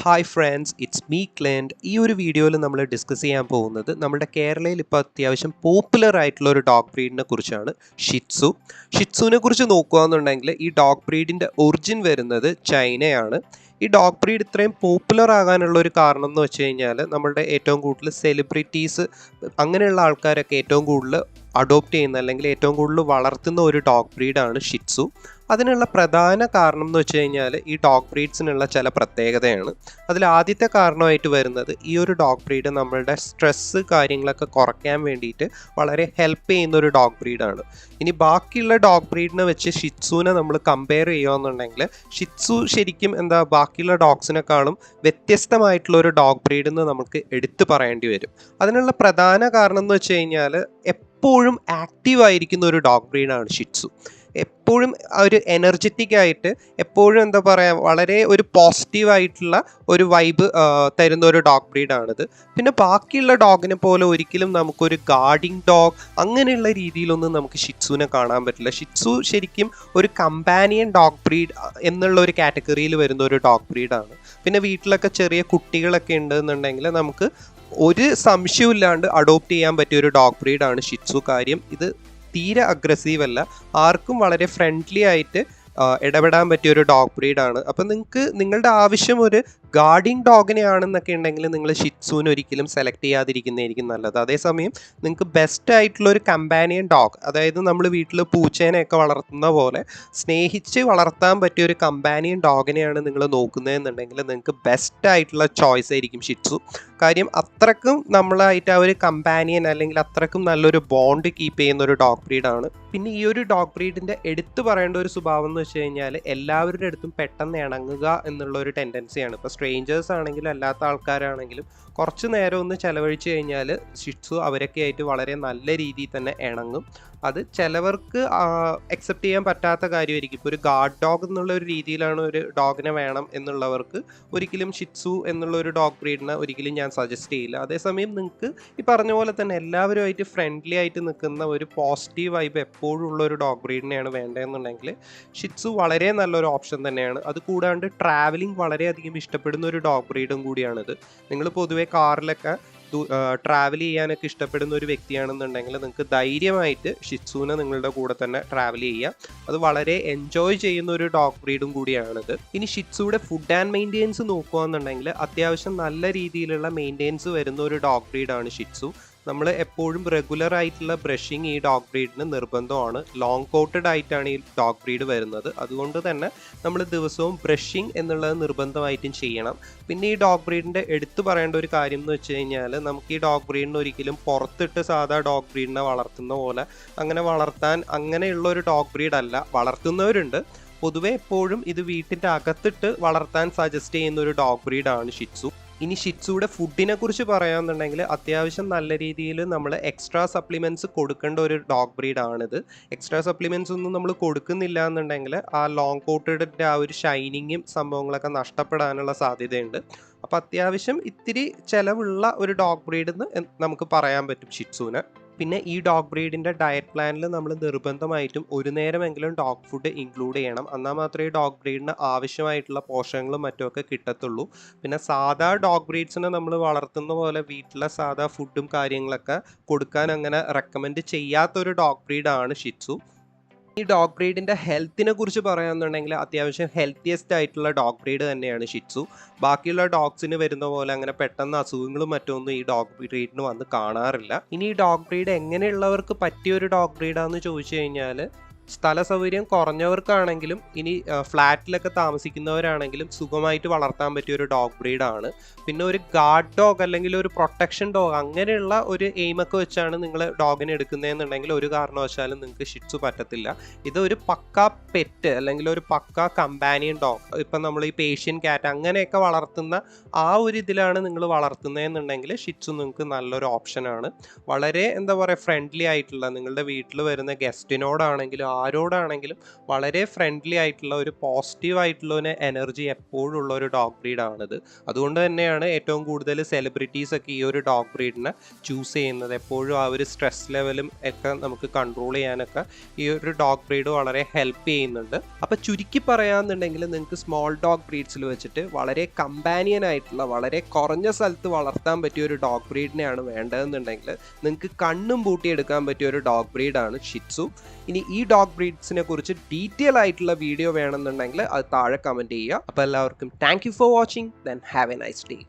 Hi friends, it's me ക്ലെൻഡ്. ഈ ഒരു വീഡിയോയിൽ നമ്മൾ ഡിസ്കസ് ചെയ്യാൻ പോകുന്നത് നമ്മുടെ കേരളയിൽ ഇപ്പോൾ അത്യാവശ്യം പോപ്പുലർ ആയിട്ടുള്ള ഒരു ഡോഗ് ബ്രീഡിനെ കുറിച്ചാണ്, ഷിറ്റ്സു. ഷിറ്റ്സുവിനെ കുറിച്ച് നോക്കുകയെന്നുണ്ടെങ്കിൽ ഈ ഡോഗ് ബ്രീഡിൻ്റെ ഒറിജിൻ വരുന്നത് ചൈനയാണ്. ഈ ഡോഗ് ബ്രീഡ് ഇത്രയും പോപ്പുലർ ആകാനുള്ള ഒരു കാരണം എന്ന് വെച്ച് കഴിഞ്ഞാൽ നമ്മളുടെ ഏറ്റവും കൂടുതൽ സെലിബ്രിറ്റീസ് അങ്ങനെയുള്ള ആൾക്കാരൊക്കെ ഏറ്റവും കൂടുതൽ അഡോപ്റ്റ് ചെയ്യുന്ന അല്ലെങ്കിൽ ഏറ്റവും കൂടുതൽ വളർത്തുന്ന ഒരു ഡോഗ് ബ്രീഡാണ് ഷിറ്റ്സു. അതിനുള്ള പ്രധാന കാരണം എന്ന് വെച്ച് കഴിഞ്ഞാൽ ഈ ഡോഗ് ബ്രീഡ്സിനുള്ള ചില പ്രത്യേകതയാണ്. അതിൽ ആദ്യത്തെ കാരണമായിട്ട് വരുന്നത് ഈ ഒരു ഡോഗ് ബ്രീഡ് നമ്മളുടെ സ്ട്രെസ്സ് കാര്യങ്ങളൊക്കെ കുറയ്ക്കാൻ വേണ്ടിയിട്ട് വളരെ ഹെൽപ്പ് ചെയ്യുന്ന ഒരു ഡോഗ് ബ്രീഡാണ്. ഇനി ബാക്കിയുള്ള ഡോഗ് ബ്രീഡിനെ വെച്ച് ഷിറ്റ്സുവിനെ നമ്മൾ കമ്പയർ ചെയ്യുകയെന്നുണ്ടെങ്കിൽ ഷിറ്റ്സു ശരിക്കും ബാക്കിയുള്ള ഡോഗ്സിനെക്കാളും വ്യത്യസ്തമായിട്ടുള്ള ഒരു ഡോഗ് ബ്രീഡ് എന്ന് നമുക്ക് എടുത്തു പറയേണ്ടി വരും. അതിനുള്ള പ്രധാന കാരണം എന്ന് വെച്ച് കഴിഞ്ഞാൽ എപ്പോഴും ആക്റ്റീവ് ആയിരിക്കുന്ന ഒരു ഡോഗ് ബ്രീഡാണ് ഷിറ്റ്സു. എപ്പോഴും ഒരു എനർജറ്റിക് ആയിട്ട് എപ്പോഴും വളരെ ഒരു പോസിറ്റീവായിട്ടുള്ള ഒരു വൈബ് തരുന്ന ഒരു ഡോഗ് ബ്രീഡാണിത്. പിന്നെ ബാക്കിയുള്ള ഡോഗിനെ പോലെ ഒരിക്കലും നമുക്കൊരു ഗാർഡിങ് ഡോഗ് അങ്ങനെയുള്ള രീതിയിലൊന്നും നമുക്ക് ഷിറ്റ്സുവിനെ കാണാൻ പറ്റില്ല. ഷിറ്റ്സു ശരിക്കും ഒരു കമ്പാനിയൻ ഡോഗ് ബ്രീഡ് എന്നുള്ള ഒരു കാറ്റഗറിയിൽ വരുന്ന ഒരു ഡോഗ് ബ്രീഡാണ്. പിന്നെ വീട്ടിലൊക്കെ ചെറിയ കുട്ടികളൊക്കെ ഉണ്ടെന്നുണ്ടെങ്കിൽ നമുക്ക് ഒരു സംശയമില്ലാണ്ട് അഡോപ്റ്റ് ചെയ്യാൻ പറ്റിയ ഒരു ഡോഗ് ബ്രീഡാണ് ഷിറ്റ്സു. കാര്യം ഇത് തീരെ അഗ്രസീവ് അല്ല, ആർക്കും വളരെ ഫ്രണ്ട്ലി ആയിട്ട് ഇടപെടാൻ പറ്റിയ ഒരു ഡോഗ് ബ്രീഡാണ്. അപ്പം നിങ്ങൾക്ക് നിങ്ങളുടെ ആവശ്യം ഒരു ഗാർഡിങ് ഡോഗിനെയാണെന്നൊക്കെ ഉണ്ടെങ്കിൽ നിങ്ങൾ ഷിറ്റ്സുവിനെ ഒരിക്കലും സെലക്ട് ചെയ്യാതിരിക്കുന്നതായിരിക്കും നല്ലത്. അതേസമയം നിങ്ങൾക്ക് ബെസ്റ്റ് ആയിട്ടുള്ള ഒരു കമ്പാനിയൻ ഡോഗ്, അതായത് നമ്മൾ വീട്ടിൽ പൂച്ചേനെയൊക്കെ വളർത്തുന്ന പോലെ സ്നേഹിച്ച് വളർത്താൻ പറ്റിയ ഒരു കമ്പാനിയൻ ഡോഗിനെയാണ് നിങ്ങൾ നോക്കുന്നതെന്നുണ്ടെങ്കിൽ നിങ്ങൾക്ക് ബെസ്റ്റ് ആയിട്ടുള്ള ചോയ്സ് ആയിരിക്കും ഷിറ്റ്സു. കാര്യം അത്രക്കും നമ്മളായിട്ട് ആ ഒരു കമ്പാനിയൻ അല്ലെങ്കിൽ അത്രക്കും നല്ലൊരു ബോണ്ട് കീപ്പ് ചെയ്യുന്ന ഒരു ഡോഗ് ബ്രീഡാണ്. പിന്നെ ഈ ഒരു ഡോഗ് ബ്രീഡിൻ്റെ എടുത്തു പറയേണ്ട ഒരു സ്വഭാവം എന്ന് വെച്ച് കഴിഞ്ഞാൽ എല്ലാവരുടെ അടുത്തും പെട്ടെന്ന് ഇണങ്ങുക എന്നുള്ള ഒരു ടെൻഡൻസിയാണ്. ഇപ്പോൾ സ്ട്രേഞ്ചേഴ്സ് ആണെങ്കിലും അല്ലാത്ത ആൾക്കാരാണെങ്കിലും കുറച്ച് നേരം ഒന്ന് ചിലവഴിച്ച് കഴിഞ്ഞാൽ ഷിറ്റ്സു അവരൊക്കെ ആയിട്ട് വളരെ നല്ല രീതിയിൽ തന്നെ ഇണങ്ങും. അത് ചിലവർക്ക് അക്സെപ്റ്റ് ചെയ്യാൻ പറ്റാത്ത കാര്യമായിരിക്കും. ഇപ്പോൾ ഒരു ഗാർഡ് ഡോഗ് എന്നുള്ള ഒരു രീതിയിലാണ് ഒരു ഡോഗിനെ വേണം എന്നുള്ളവർക്ക് ഒരിക്കലും ഷിറ്റ്സു എന്നുള്ള ഒരു ഡോഗ് ബ്രീഡിനെ ഒരിക്കലും ഞാൻ സജസ്റ്റ് ചെയ്യില്ല. അതേസമയം നിങ്ങൾക്ക് ഈ പറഞ്ഞ പോലെ തന്നെ എല്ലാവരുമായിട്ട് ഫ്രണ്ട്ലി ആയിട്ട് നിൽക്കുന്ന ഒരു പോസിറ്റീവ് വൈബ് എപ്പോഴും ഉള്ള ഒരു ഡോഗ് ബ്രീഡിനെയാണ് വേണ്ടതെന്നുണ്ടെങ്കിൽ ഷിറ്റ്സു വളരെ നല്ലൊരു ഓപ്ഷൻ തന്നെയാണ്. അത് കൂടാണ്ട് ട്രാവലിംഗ് വളരെയധികം ഇഷ്ടപ്പെടുന്ന ഒരു ഡോഗ് ബ്രീഡും കൂടിയാണിത്. നിങ്ങൾ പൊതുവെ കാറിലൊക്കെ ട്രാവൽ ചെയ്യാനൊക്കെ ഇഷ്ടപ്പെടുന്ന ഒരു വ്യക്തിയാണെന്നുണ്ടെങ്കിൽ നിങ്ങൾക്ക് ധൈര്യമായിട്ട് ഷിറ്റ്സുവിനെ നിങ്ങളുടെ കൂടെ തന്നെ ട്രാവൽ ചെയ്യാം. അത് വളരെ എൻജോയ് ചെയ്യുന്ന ഒരു ഡോഗ് ബ്രീഡും കൂടിയാണിത്. ഇനി ഷിറ്റ്സുയുടെ ഫുഡ് ആൻഡ് മെയിൻ്റെനൻസ് നോക്കുകയെന്നുണ്ടെങ്കിൽ അത്യാവശ്യം നല്ല രീതിയിലുള്ള മെയിൻ്റെനൻസ് വരുന്ന ഒരു ഡോഗ് ബ്രീഡാണ് ഷിറ്റ്സു. നമ്മൾ എപ്പോഴും റെഗുലർ ആയിട്ടുള്ള ബ്രഷിങ് ഈ ഡോഗ് ബ്രീഡിന് നിർബന്ധമാണ്. ലോങ് കോട്ടഡ് ആയിട്ടാണ് ഈ ഡോഗ് ബ്രീഡ് വരുന്നത്. അതുകൊണ്ട് തന്നെ നമ്മൾ ദിവസവും ബ്രഷിങ് എന്നുള്ളത് നിർബന്ധമായിട്ടും ചെയ്യണം. പിന്നെ ഈ ഡോഗ് ബ്രീഡിൻ്റെ എടുത്തു പറയേണ്ട ഒരു കാര്യം എന്ന് വെച്ച് കഴിഞ്ഞാൽ നമുക്ക് ഈ ഡോഗ് ബ്രീഡിനെ ഒരിക്കലും പുറത്തിട്ട് സാധാ ഡോഗ് ബ്രീഡിനെ വളർത്തുന്ന പോലെ അങ്ങനെ വളർത്താൻ അങ്ങനെയുള്ള ഒരു ഡോഗ് ബ്രീഡല്ല. വളർത്തുന്നവരുണ്ട്. പൊതുവെ എപ്പോഴും ഇത് വീട്ടിൻ്റെ അകത്തിട്ട് വളർത്താൻ സജസ്റ്റ് ചെയ്യുന്ന ഒരു ഡോഗ് ബ്രീഡാണ് ഷിറ്റ്സു. ഇനി ഷിറ്റ്സുയുടെ ഫുഡിനെ കുറിച്ച് പറയുകയാണെന്നുണ്ടെങ്കിൽ അത്യാവശ്യം നല്ല രീതിയിൽ നമ്മൾ എക്സ്ട്രാ സപ്ലിമെൻറ്റ്സ് കൊടുക്കേണ്ട ഒരു ഡോഗ് ബ്രീഡാണിത്. എക്സ്ട്രാ സപ്ലിമെൻറ്റ്സ് ഒന്നും നമ്മൾ കൊടുക്കുന്നില്ല എന്നുണ്ടെങ്കിൽ ആ ലോങ് കോട്ടഡിൻ്റെ ആ ഒരു ഷൈനിങ്ങും സംഭവങ്ങളൊക്കെ നഷ്ടപ്പെടാനുള്ള സാധ്യതയുണ്ട്. അപ്പോൾ അത്യാവശ്യം ഇത്തിരി ചിലവുള്ള ഒരു ഡോഗ് ബ്രീഡ് എന്ന് നമുക്ക് പറയാൻ പറ്റും ഷിറ്റ്സുവിനെ. പിന്നെ ഈ ഡോഗ് ബ്രീഡിൻ്റെ ഡയറ്റ് പ്ലാനിൽ നമ്മൾ നിർബന്ധമായിട്ടും ഒരു നേരമെങ്കിലും ഡോഗ് ഫുഡ് ഇൻക്ലൂഡ് ചെയ്യണം. എന്നാൽ മാത്രമേ ഡോഗ് ബ്രീഡിന് ആവശ്യമായിട്ടുള്ള പോഷകങ്ങളും മറ്റുമൊക്കെ കിട്ടത്തുള്ളൂ. പിന്നെ സാധാ ഡോഗ് ബ്രീഡ്സിനെ നമ്മൾ വളർത്തുന്ന പോലെ വീട്ടിലെ സാധാ ഫുഡും കാര്യങ്ങളൊക്കെ കൊടുക്കാൻ അങ്ങനെ റെക്കമെൻഡ് ചെയ്യാത്തൊരു ഡോഗ് ബ്രീഡാണ് ഷിറ്റ്സു. ഈ ഡോഗ് ബ്രീഡിൻ്റെ ഹെൽത്തിനെ കുറിച്ച് പറയുകയാണെന്നുണ്ടെങ്കിൽ അത്യാവശ്യം ഹെൽത്തിയസ്റ്റ് ആയിട്ടുള്ള ഡോഗ് ബ്രീഡ് തന്നെയാണ് ഷിറ്റ്സു. ബാക്കിയുള്ള ഡോഗ്സിന് വരുന്ന പോലെ അങ്ങനെ പെട്ടെന്ന് അസുഖങ്ങളും മറ്റൊന്നും ഈ ഡോഗ് ബ്രീഡിന് വന്ന് കാണാറില്ല. ഇനി ഈ ഡോഗ് ബ്രീഡ് എങ്ങനെയുള്ളവർക്ക് പറ്റിയൊരു ഡോഗ് ബ്രീഡാണെന്ന് ചോദിച്ചു കഴിഞ്ഞാൽ സ്ഥല സൗകര്യം കുറഞ്ഞവർക്കാണെങ്കിലും ഇനി ഫ്ലാറ്റിലൊക്കെ താമസിക്കുന്നവരാണെങ്കിലും സുഖമായിട്ട് വളർത്താൻ പറ്റിയ ഒരു ഡോഗ് ബ്രീഡാണ്. പിന്നെ ഒരു ഗാർഡ് ഡോഗ് അല്ലെങ്കിൽ ഒരു പ്രൊട്ടക്ഷൻ ഡോഗ് അങ്ങനെയുള്ള ഒരു എയിമൊക്കെ വെച്ചാണ് നിങ്ങൾ ഡോഗിനെ എടുക്കുന്നതെന്നുണ്ടെങ്കിൽ ഒരു കാരണവശാലും നിങ്ങൾക്ക് ഷിറ്റ്സു പറ്റത്തില്ല. ഇത് ഒരു പക്ക പെറ്റ് അല്ലെങ്കിൽ ഒരു പക്ക കമ്പാനിയൻ ഡോഗ്, ഇപ്പം നമ്മൾ ഈ പേർഷ്യൻ ക്യാറ്റ് അങ്ങനെയൊക്കെ വളർത്തുന്ന ആ ഒരു ഇതിലാണ് നിങ്ങൾ വളർത്തുന്നതെന്നുണ്ടെങ്കിൽ ഷിറ്റ്സു നിങ്ങൾക്ക് നല്ലൊരു ഓപ്ഷനാണ്. വളരെ ഫ്രണ്ട്ലി ആയിട്ടുള്ള നിങ്ങളുടെ വീട്ടിൽ വരുന്ന ഗസ്റ്റിനോടാണെങ്കിലും ആരോടാണെങ്കിലും വളരെ ഫ്രണ്ട്ലി ആയിട്ടുള്ള ഒരു പോസിറ്റീവ് ആയിട്ടുള്ള ഒരു എനർജി എപ്പോഴും ഉള്ള ഒരു ഡോഗ് ബ്രീഡാണിത്. അതുകൊണ്ട് തന്നെയാണ് ഏറ്റവും കൂടുതൽ സെലിബ്രിറ്റീസ് ഒക്കെ ഈ ഒരു ഡോഗ് ബ്രീഡിനെ ചൂസ് ചെയ്യുന്നത്. എപ്പോഴും ആ ഒരു സ്ട്രെസ് ലെവലും ഒക്കെ നമുക്ക് കൺട്രോൾ ചെയ്യാനൊക്കെ ഈ ഒരു ഡോഗ് ബ്രീഡ് വളരെ ഹെൽപ്പ് ചെയ്യുന്നുണ്ട്. അപ്പോൾ ചുരുക്കി പറയാമെന്നുണ്ടെങ്കിൽ നിങ്ങൾക്ക് സ്മോൾ ഡോഗ് ബ്രീഡ്സിൽ വെച്ചിട്ട് വളരെ കമ്പാനിയൻ ആയിട്ടുള്ള വളരെ കുറഞ്ഞ സ്ഥലത്ത് വളർത്താൻ പറ്റിയ ഒരു ഡോഗ് ബ്രീഡിനെയാണ് വേണ്ടതെന്നുണ്ടെങ്കിൽ നിങ്ങൾക്ക് കണ്ണും പൂട്ടിയെടുക്കാൻ പറ്റിയ ഒരു ഡോഗ് ബ്രീഡാണ് ഷിറ്റ്സു. ഇനി ഈ ഡോഗ് ബ്രീഡ്സിനെ കുറിച്ച് ഡീറ്റെയിൽ ആയിട്ടുള്ള വീഡിയോ വേണമെന്നുണ്ടെങ്കിൽ അത് താഴെ കമൻറ്റ് ചെയ്യുക. അപ്പോൾ എല്ലാവർക്കും thank you for watching. Then have A nice day.